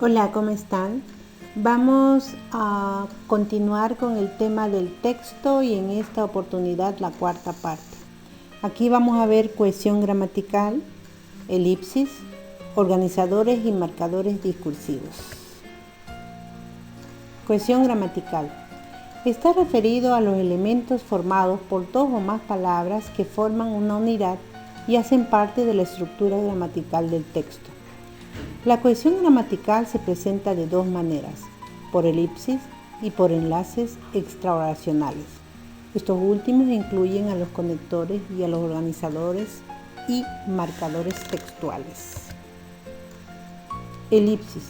Hola, ¿cómo están? Vamos a continuar con el tema del texto y en esta oportunidad la cuarta parte. Aquí vamos a ver cohesión gramatical, elipsis, organizadores y marcadores discursivos. Cohesión gramatical. Está referido a los elementos formados por dos o más palabras que forman una unidad y hacen parte de la estructura gramatical del texto. La cohesión gramatical se presenta de dos maneras, por elipsis y por enlaces extraoracionales. Estos últimos incluyen a los conectores y a los organizadores y marcadores textuales. Elipsis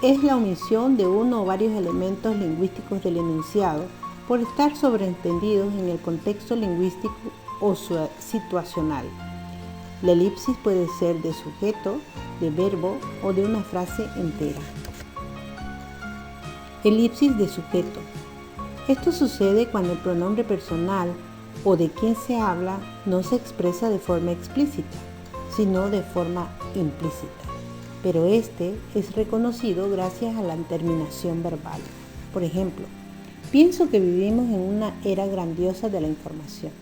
es la omisión de uno o varios elementos lingüísticos del enunciado por estar sobreentendidos en el contexto lingüístico o situacional. La elipsis puede ser de sujeto, de verbo o de una frase entera. Elipsis de sujeto. Esto sucede cuando el pronombre personal o de quien se habla no se expresa de forma explícita, sino de forma implícita, pero este es reconocido gracias a la terminación verbal. Por ejemplo, pienso que vivimos en una era grandiosa de la información.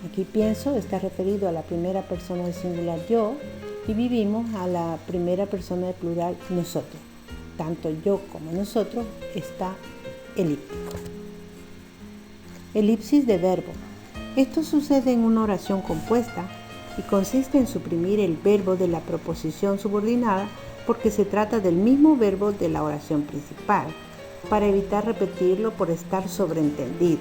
Aquí pienso está referido a la primera persona del singular yo y vivimos a la primera persona del plural nosotros. Tanto yo como nosotros está elíptico. Elipsis de verbo. Esto sucede en una oración compuesta y consiste en suprimir el verbo de la proposición subordinada porque se trata del mismo verbo de la oración principal, para evitar repetirlo por estar sobreentendido.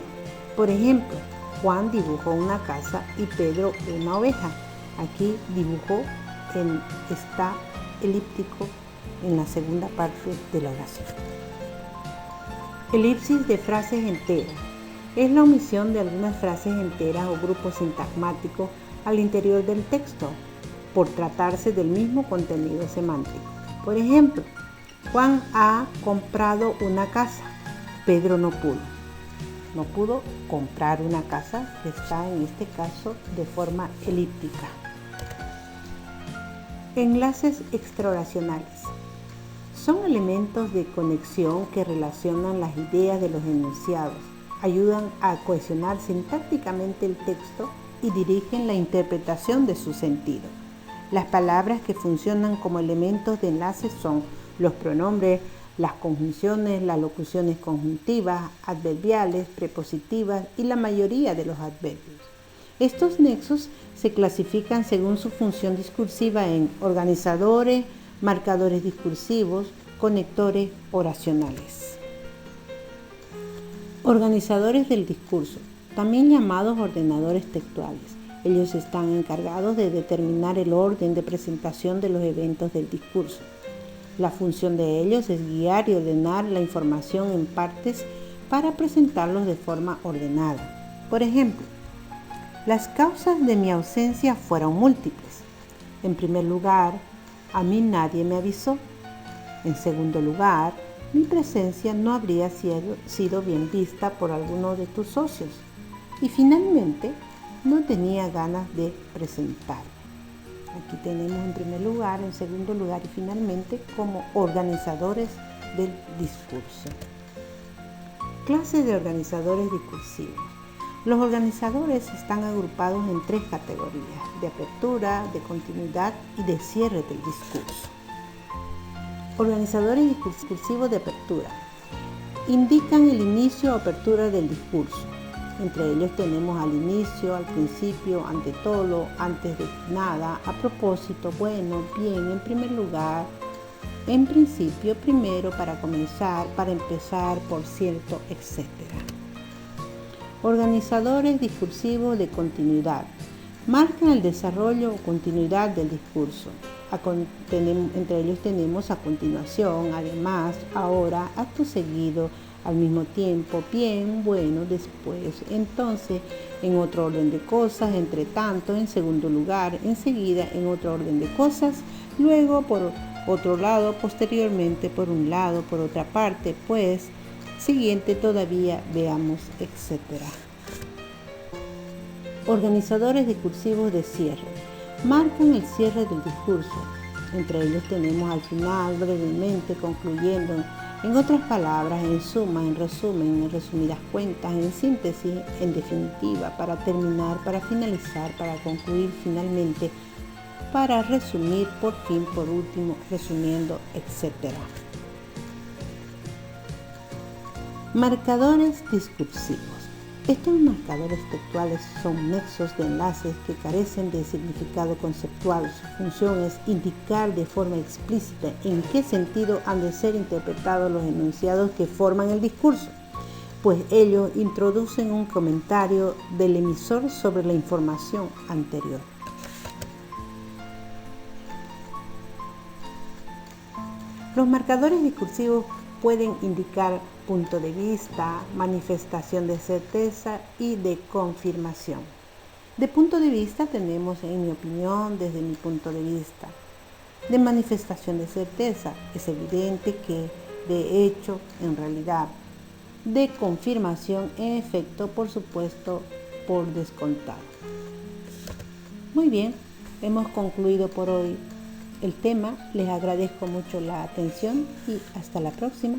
Por ejemplo, Juan dibujó una casa y Pedro una oveja. Aquí dibujó está elíptico en la segunda parte de la oración. Elipsis de frases enteras. Es la omisión de algunas frases enteras o grupos sintagmáticos al interior del texto, por tratarse del mismo contenido semántico. Por ejemplo, Juan ha comprado una casa, Pedro no pudo comprar una casa, que está en este caso de forma elíptica. Enlaces extraoracionales. Son elementos de conexión que relacionan las ideas de los enunciados, ayudan a cohesionar sintácticamente el texto y dirigen la interpretación de su sentido. Las palabras que funcionan como elementos de enlace son los pronombres, las conjunciones, las locuciones conjuntivas, adverbiales, prepositivas y la mayoría de los adverbios. Estos nexos se clasifican según su función discursiva en organizadores, marcadores discursivos, conectores oracionales. Organizadores del discurso, también llamados ordenadores textuales. Ellos están encargados de determinar el orden de presentación de los eventos del discurso. La función de ellos es guiar y ordenar la información en partes para presentarlos de forma ordenada. Por ejemplo, las causas de mi ausencia fueron múltiples. En primer lugar, a mí nadie me avisó. En segundo lugar, mi presencia no habría sido bien vista por alguno de tus socios. Y finalmente, no tenía ganas de presentarme. Aquí tenemos en primer lugar, en segundo lugar y finalmente como organizadores del discurso. Clase de organizadores discursivos. Los organizadores están agrupados en tres categorías: de apertura, de continuidad y de cierre del discurso. Organizadores discursivos de apertura. Indican el inicio o apertura del discurso. Entre ellos tenemos al inicio, al principio, ante todo, antes de nada, a propósito, bueno, bien, en primer lugar, en principio, primero, para comenzar, para empezar, por cierto, etc. Organizadores discursivos de continuidad. Marcan el desarrollo o continuidad del discurso. Entre ellos tenemos a continuación, además, ahora, acto seguido, al mismo tiempo, bien, bueno, después, entonces, en otro orden de cosas, entre tanto, en segundo lugar, enseguida, en otro orden de cosas, luego, por otro lado, posteriormente, por un lado, por otra parte, pues, siguiente todavía, veamos, etc. Organizadores discursivos de cierre. Marcan el cierre del discurso. Entre ellos tenemos al final, brevemente, concluyendo, en otras palabras, en suma, en resumen, en resumidas cuentas, en síntesis, en definitiva, para terminar, para finalizar, para concluir finalmente, para resumir, por fin, por último, resumiendo, etc. Marcadores discursivos. Estos marcadores textuales son nexos de enlaces que carecen de significado conceptual. Su función es indicar de forma explícita en qué sentido han de ser interpretados los enunciados que forman el discurso, pues ellos introducen un comentario del emisor sobre la información anterior. Los marcadores discursivos pueden indicar punto de vista, manifestación de certeza y de confirmación. De punto de vista tenemos, en mi opinión, desde mi punto de vista. De manifestación de certeza, es evidente que, de hecho, en realidad. De confirmación, en efecto, por supuesto, por descontado. Muy bien, hemos concluido por hoy el tema. Les agradezco mucho la atención y hasta la próxima.